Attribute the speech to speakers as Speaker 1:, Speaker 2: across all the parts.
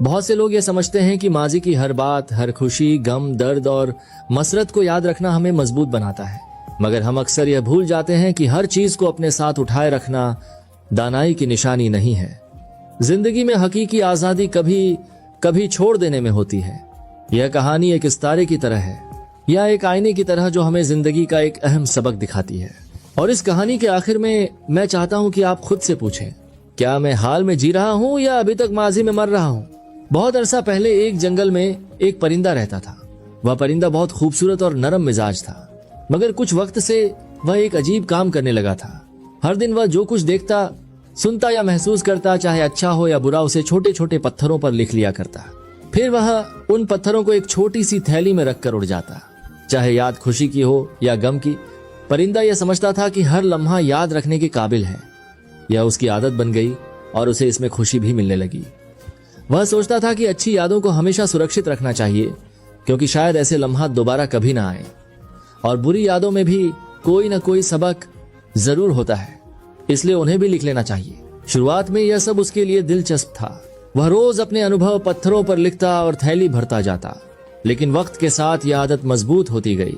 Speaker 1: बहुत से लोग ये समझते हैं कि माजी की हर बात, हर खुशी, गम, दर्द और मसरत को याद रखना हमें मजबूत बनाता है, मगर हम अक्सर यह भूल जाते हैं कि हर चीज को अपने साथ उठाए रखना दानाई की निशानी नहीं है। जिंदगी में हकीकी आजादी कभी कभी छोड़ देने में होती है। यह कहानी एक इस्तारे की तरह है या एक आईने की तरह जो हमें जिंदगी का एक अहम सबक दिखाती है। और इस कहानी के आखिर में मैं चाहता हूं कि आप खुद से पूछें, क्या मैं हाल में जी रहा हूं या अभी तक माजी में मर रहा हूं? बहुत अरसा पहले एक जंगल में एक परिंदा रहता था। वह परिंदा बहुत खूबसूरत और नरम मिजाज था, मगर कुछ वक्त से वह एक अजीब काम करने लगा था। हर दिन वह जो कुछ देखता, सुनता या महसूस करता, चाहे अच्छा हो या बुरा, उसे छोटे छोटे पत्थरों पर लिख लिया करता। फिर वह उन पत्थरों को एक छोटी सी थैली में रखकर उड़ जाता, चाहे याद खुशी की हो या गम की। परिंदा यह समझता था कि हर लम्हा याद रखने के काबिल है। यह उसकी आदत बन गई और उसे इसमें खुशी भी मिलने लगी। वह सोचता था कि अच्छी यादों को हमेशा सुरक्षित रखना चाहिए, क्योंकि शायद ऐसे लम्हा दोबारा कभी ना आए, और बुरी यादों में भी कोई न कोई सबक जरूर होता है, इसलिए उन्हें भी लिख लेना चाहिए। शुरुआत में यह सब उसके लिए दिलचस्प था। वह रोज अपने अनुभव पत्थरों पर लिखता और थैली भरता जाता, लेकिन वक्त के साथ यह आदत मजबूत होती गई।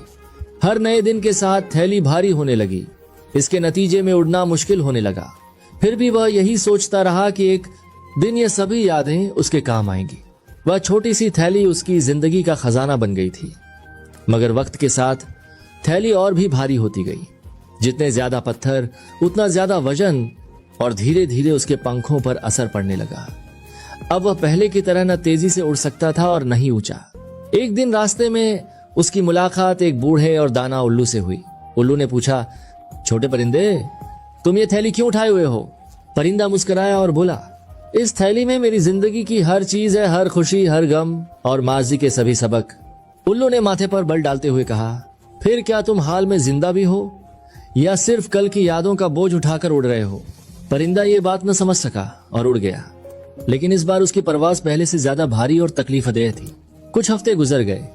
Speaker 1: हर नए दिन के साथ थैली भारी होने लगी। इसके नतीजे में उड़ना मुश्किल होने लगा। फिर भी वह यही सोचता रहा कि एक दिन ये सभी यादें उसके काम आएंगी। वह छोटी सी थैली उसकी जिंदगी का खजाना बन गई थी। मगर वक्त के साथ थैली और भी भारी होती गई। जितने ज्यादा पत्थर उतना ज्यादा वजन, और धीरे धीरे उसके पंखों पर असर पड़ने लगा। अब वह पहले की तरह न तेजी से उड़ सकता था और न ही ऊंचा। एक दिन रास्ते में उसकी मुलाकात एक बूढ़े और दाना उल्लू से हुई। उल्लू ने पूछा, छोटे परिंदे, तुम ये थैली क्यों उठाए हुए हो? परिंदा मुस्कुराया और बोला, इस थैली में मेरी जिंदगी की हर चीज है, हर खुशी, हर गम और माजी के सभी सबक। उल्लू ने माथे पर बल डालते हुए कहा, फिर क्या तुम हाल में जिंदा भी हो या सिर्फ कल की यादों का बोझ उठाकर उड़ रहे हो? परिंदा ये बात न समझ सका और उड़ गया, लेकिन इस बार उसकी परवाज़ पहले से ज्यादा भारी और तकलीफदेह थी। कुछ हफ्ते गुजर गए।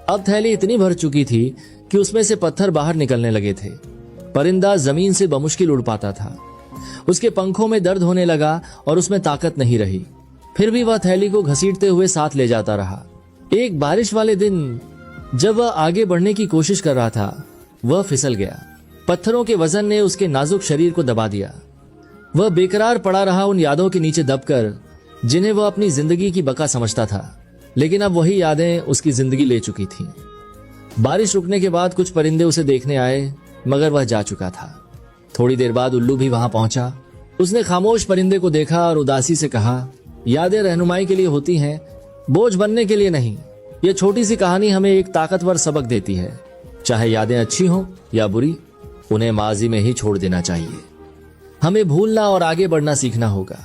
Speaker 1: अब थैली इतनी भर चुकी थी कि उसमें से पत्थर बाहर निकलने लगे थे। परिंदा जमीन से बमुश्किल उड़ पाता था। उसके पंखों में दर्द होने लगा और उसमें ताकत नहीं रही। फिर भी वह थैली को घसीटते हुए साथ ले जाता रहा। एक बारिश वाले दिन जब वह आगे बढ़ने की कोशिश कर रहा था, वह फिसल गया। पत्थरों के वजन ने उसके नाजुक शरीर को दबा दिया। वह बेकरार पड़ा रहा उन यादों के नीचे दबकर, जिन्हें वह अपनी जिंदगी की बका समझता था, लेकिन अब वही यादें उसकी जिंदगी ले चुकी थीं। बारिश रुकने के बाद कुछ परिंदे उसे देखने आए, मगर वह जा चुका था। थोड़ी देर बाद उल्लू भी वहां पहुंचा। उसने खामोश परिंदे को देखा और उदासी से कहा, यादें रहनुमाई के लिए होती हैं, बोझ बनने के लिए नहीं। यह छोटी सी कहानी हमें एक ताकतवर सबक देती है। चाहे यादें अच्छी हों या बुरी, उन्हें माजी में ही छोड़ देना चाहिए। हमें भूलना और आगे बढ़ना सीखना होगा।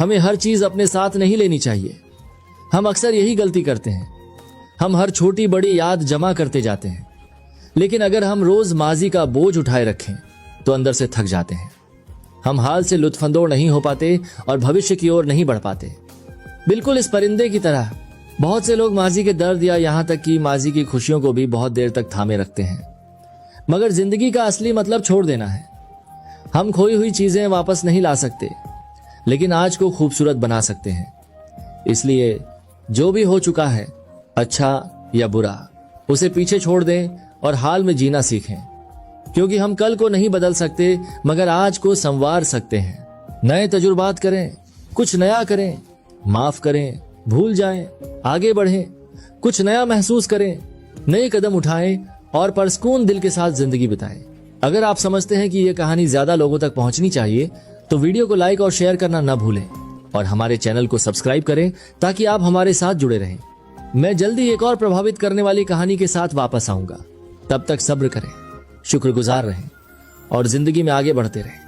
Speaker 1: हमें हर चीज अपने साथ नहीं लेनी चाहिए। हम अक्सर यही गलती करते हैं। हम हर छोटी बड़ी याद जमा करते जाते हैं, लेकिन अगर हम रोज माजी का बोझ उठाए रखें तो अंदर से थक जाते हैं। हम हाल से लुत्फानंदोज नहीं हो पाते और भविष्य की ओर नहीं बढ़ पाते। बिल्कुल इस परिंदे की तरह बहुत से लोग माजी के दर्द या यहाँ तक कि माजी की खुशियों को भी बहुत देर तक थामे रखते हैं। मगर जिंदगी का असली मतलब छोड़ देना है। हम खोई हुई चीजें वापस नहीं ला सकते, लेकिन आज को खूबसूरत बना सकते हैं। इसलिए जो भी हो चुका है, अच्छा या बुरा, उसे पीछे छोड़ दें और हाल में जीना सीखें, क्योंकि हम कल को नहीं बदल सकते, मगर आज को संवार सकते हैं। नए तजुर्बात करें, कुछ नया करें, माफ करें, भूल जाएं, आगे बढ़ें, कुछ नया महसूस करें, नए कदम उठाएं और परसकून दिल के साथ जिंदगी बिताएं। अगर आप समझते हैं कि यह कहानी ज्यादा लोगों तक पहुंचनी चाहिए, तो वीडियो को लाइक और शेयर करना न भूलें और हमारे चैनल को सब्सक्राइब करें ताकि आप हमारे साथ जुड़े रहें। मैं जल्दी एक और प्रभावित करने वाली कहानी के साथ वापस आऊंगा। तब तक सब्र करें, शुक्रगुजार रहें और जिंदगी में आगे बढ़ते रहें।